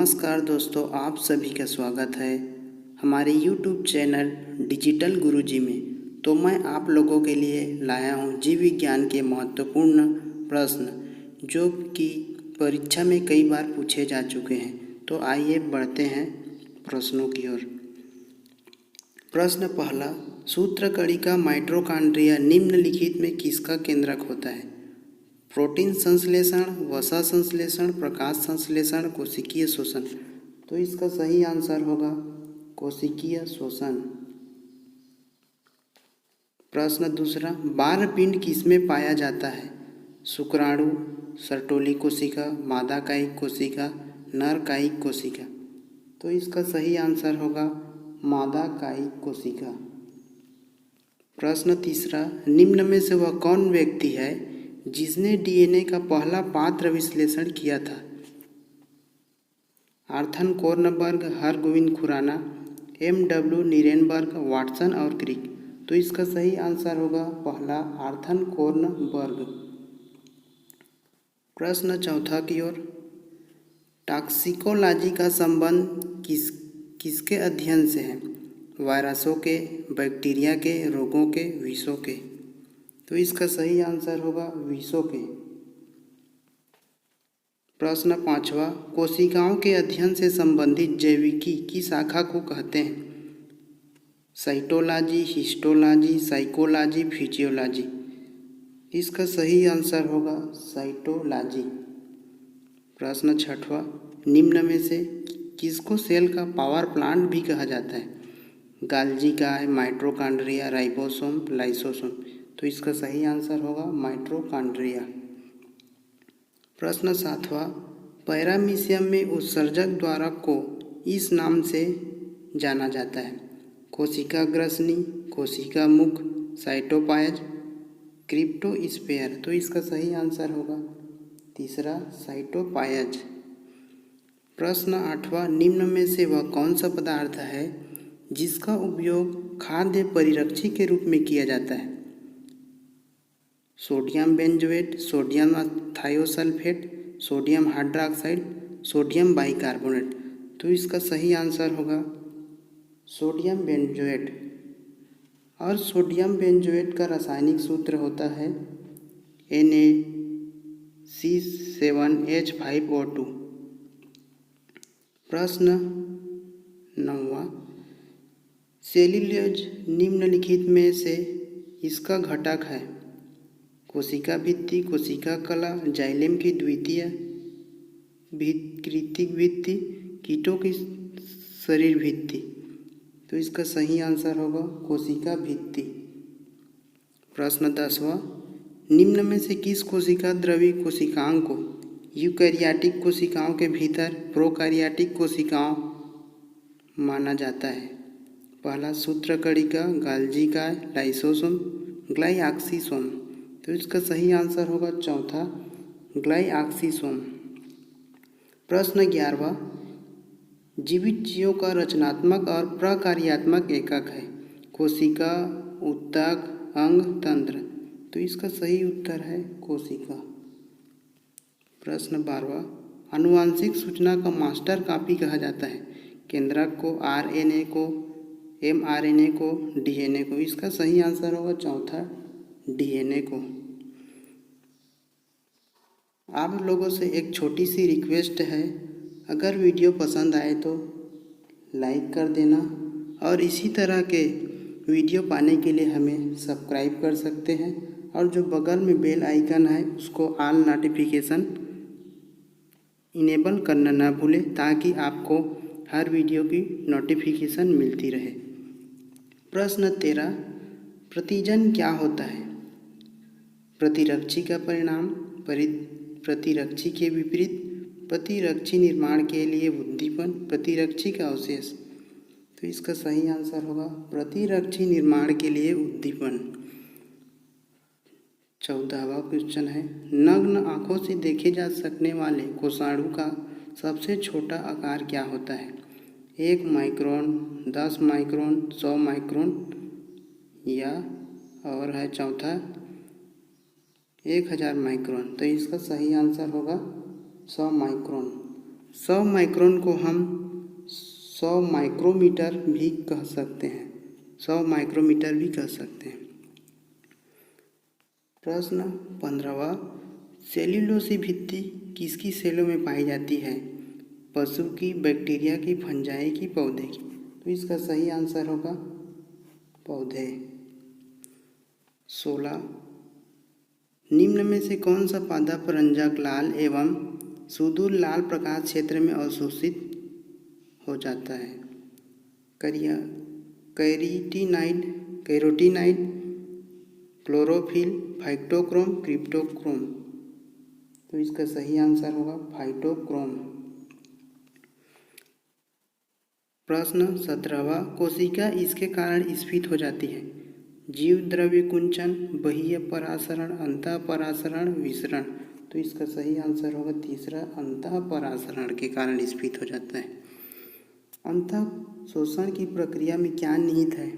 नमस्कार दोस्तों, आप सभी का स्वागत है हमारे YouTube चैनल डिजिटल गुरुजी में। तो मैं आप लोगों के लिए लाया हूं जीव विज्ञान के महत्वपूर्ण प्रश्न जो कि परीक्षा में कई बार पूछे जा चुके हैं। तो आइए बढ़ते हैं प्रश्नों की ओर। प्रश्न पहला, सूत्रकड़ी का माइटोकॉन्ड्रिया निम्नलिखित में किसका केंद्रक होता है? प्रोटीन संश्लेषण, वसा संश्लेषण, प्रकाश संश्लेषण, कोशिकीय शोषण। तो इसका सही आंसर होगा कोशिकीय शोषण। प्रश्न दूसरा, बाह्य पिंड किसमें पाया जाता है? शुक्राणु, सर्टोली कोशिका, मादा कायिक कोशिका, नर कायिक कोशिका। तो इसका सही आंसर होगा मादा कायिक कोशिका। प्रश्न तीसरा, निम्न में से वह कौन व्यक्ति है जिसने डीएनए का पहला पात्र विश्लेषण किया था? Arthur Kornberg, Hargobind Khorana, M W Nirenberg, Watson और क्रिक। तो इसका सही आंसर होगा पहला आर्थर कोर्नबर्ग। प्रश्न चौथा की ओर, टॉक्सिकोलॉजी का संबंध किसके अध्ययन से है? वायरसों के, बैक्टीरिया के, रोगों के, विषों के। तो इसका सही आंसर होगा विषों के। प्रश्न पांचवा, कोशिकाओं के अध्ययन से संबंधित जैविकी की शाखा को कहते हैं? Cytology, histology, psychology, physiology. इसका सही आंसर होगा साइटोलॉजी। प्रश्न छठवा, निम्न में से किसको सेल का पावर प्लांट भी कहा जाता है? गाल्जी काय, माइटोकॉन्ड्रिया, राइबोसोम, लाइसोसोम। तो इसका सही आंसर होगा माइटोकॉन्ड्रिया। प्रश्न सातवां, पैरामीशियम में उत्सर्जक द्वारा को इस नाम से जाना जाता है? कोशिका ग्रसनी, कोशिका मुख, साइटोपायज, क्रिप्टोस्फेयर। तो इसका सही आंसर होगा तीसरा साइटोपायज। प्रश्न आठवां, निम्न में से वह कौन सा पदार्थ है जिसका उपयोग खाद्य परिरक्षी के रूप में किया जाता है? Sodium benzoate, sodium thiosulphate, sodium hydroxide, sodium bicarbonate. तो इसका सही आंसर होगा सोडियम बेंजोएट। और सोडियम बेंजोएट का रासायनिक सूत्र होता है Na(C7H5O2)। प्रश्न नौवां, सेल्यूलोज निम्नलिखित में से इसका घटक है? कोशिका भित्ति, कोशिका कला, जाइलेम की द्वितीय कृतिक भित्ति, कीटों की शरीर भित्ति। तो इसका सही आंसर होगा कोशिका भित्ति। प्रश्न 10वां, निम्न में से किस कोशिका द्रवी कोशिकाओं को यूकैरियोटिक कोशिकाओं के भीतर प्रोकैरियोटिक कोशिकाओं माना जाता है? पहला सूत्रकणिका, गाल्जी काय, लाइसोसोम, ग्लाइऑक्सिसोम। तो इसका सही आंसर होगा चौथा ग्लाइऑक्सिसोम। प्रश्न 11वां, जीवित जीवों का रचनात्मक और प्रकार्यात्मक एकक है? कोशिका, ऊतक, अंग, तंत्र। तो इसका सही उत्तर है कोशिका। प्रश्न 12वां, आनुवांशिक सूचना का मास्टर कॉपी कहा जाता है? केंद्रक को, आरएनए को, एमआरएनए को, डीएनए को। इसका सही आंसर होगा चौथा डीएनए को। आप लोगों से एक छोटी सी रिक्वेस्ट है, अगर वीडियो पसंद आए तो लाइक कर देना और इसी तरह के वीडियो पाने के लिए हमें सब्सक्राइब कर सकते हैं और जो बगल में बेल आइकन है उसको ऑल नोटिफिकेशन इनेबल करना ना भूलें ताकि आपको हर वीडियो की नोटिफिकेशन मिलती रहे। प्रश्न 13, प्रतिजन क्या होता है? प्रतिरक्षी का परिणाम, प्रतिरक्षी के विपरीत, प्रतिरक्षी निर्माण के लिए उद्दीपन, प्रतिरक्षी का अवशेष। तो इसका सही आंसर होगा प्रतिरक्षी निर्माण के लिए उद्दीपन। 14वां क्वेश्चन है, नग्न आंखों से देखे जा सकने वाले कोषाणु का सबसे छोटा आकार क्या होता है? 1 माइक्रोन, 10 माइक्रोन, 100 माइक्रोन या और है चौथा 1000 माइक्रोन। तो इसका सही आंसर होगा 100 माइक्रोन। 100 माइक्रोन को हम 100 माइक्रोमीटर भी कह सकते हैं। 100 माइक्रोमीटर भी कह सकते हैं। प्रश्न 15वां, सेल्यूलोसिक भित्ति किसकी सेलों में पाई जाती है? पशु की, बैक्टीरिया की, फंजाई की, पौधे की? तो इसका सही आंसर होगा पौधे। 16, निम्न में से कौन सा पादप रंजक लाल एवं सुदूर लाल प्रकाश क्षेत्र में अवशोषित हो जाता है? Carotenoid, chlorophyll, phytochrome, cryptochrome? तो इसका सही आंसर होगा फाइटोक्रोम। प्रश्न 17वां, कोशिका इसके कारण स्फीत हो जाती है? जीव द्रव्य कुंचन, बाह्य परासरण, अंतःपरासरण, विसरण? तो इसका सही आंसर होगा तीसरा, अंतःपरासरण के कारण स्फीत हो जाता है। अंतः शोषण की प्रक्रिया में क्या निहित है?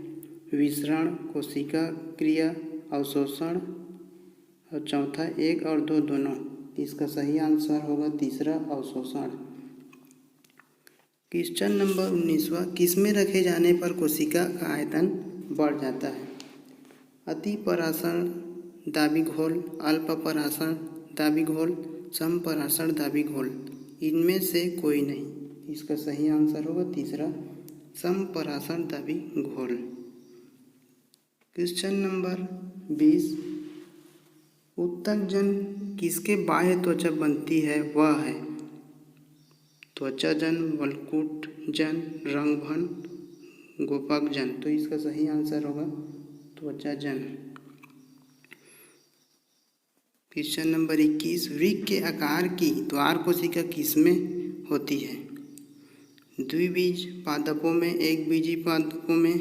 विसरण, कोशिका क्रिया, अवशोषण, और चौथा 1 और 2 दोनों? इसका सही आंसर होगा तीसरा, अवशोषण। क्वेश्चन नंबर 19वां, किसमें रखे जाने पर कोशिका का आयतन बढ़ जाता है? अति परासरण दाबी घोल, अल्प परासरण दाबी घोल, समपरासरण दाबी घोल? इनमें से कोई नहीं। इसका सही आंसर होगा तीसरा, समपरासरण दाबी घोल। क्वेश्चन नंबर 20, उत्तक जन किसके बाह्य त्वचा बनती है? वह है त्वचा जन, वलकुट जन, रंगभन, गोपक जन? तो इसका सही आंसर होगा त्वचा जन। क्वेश्चन नंबर 21, वृक्क के आकार की द्वार कोशिका किसमें होती है? द्विबीज पादपों में, एक बीजी पादपों में,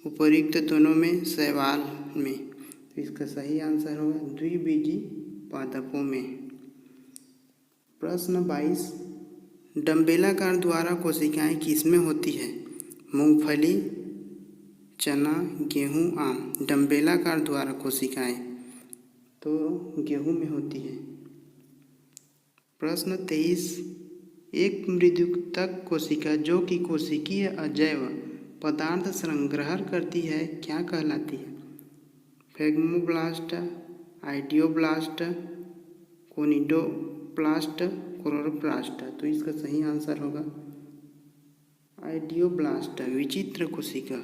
उपर्युक्त दोनों में, शैवाल में? तो इसका सही आंसर होगा द्विबीजी पादपों में। प्रश्न 22, डम्बेलाकार द्वारा कोशिकाएं किसमें होती है? मूंगफली, चना, गेहूं, आम? डम्बेलाकार द्वारा कोशिकाएं तो गेहूं में होती है। प्रश्न 23, एक मृदुतक कोशिका जो कि कोशिकीय अजैव पदार्थ संग्रहण करती है क्या कहलाती है? फेगमोब्लास्ट, आइडियोब्लास्ट, कोनिडोप्लास्ट, क्लोरोप्लास्ट? तो इसका सही आंसर होगा आइडियोब्लास्ट, विचित्र कोशिका।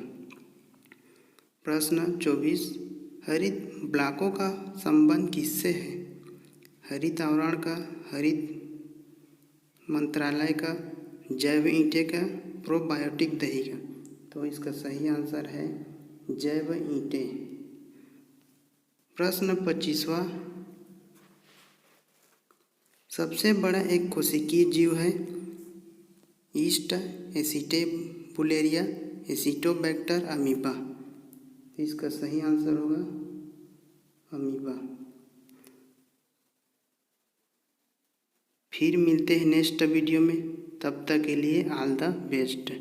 प्रश्न 24, हरित ब्लॉकों का संबंध किससे है? हरित आवरण का, हरित मंत्रालय का, जैव ईंटें का, प्रोबायोटिक दही का? तो इसका सही आंसर है जैव ईंटें। प्रश्न 25वां, सबसे बड़ा एक कोशिकीय जीव है? Yeast, acetabularia, acetobacter, amoeba? इसका सही आंसर होगा अमीबा। फिर मिलते हैं नेक्स्ट वीडियो में, तब तक के लिए ऑल द बेस्ट।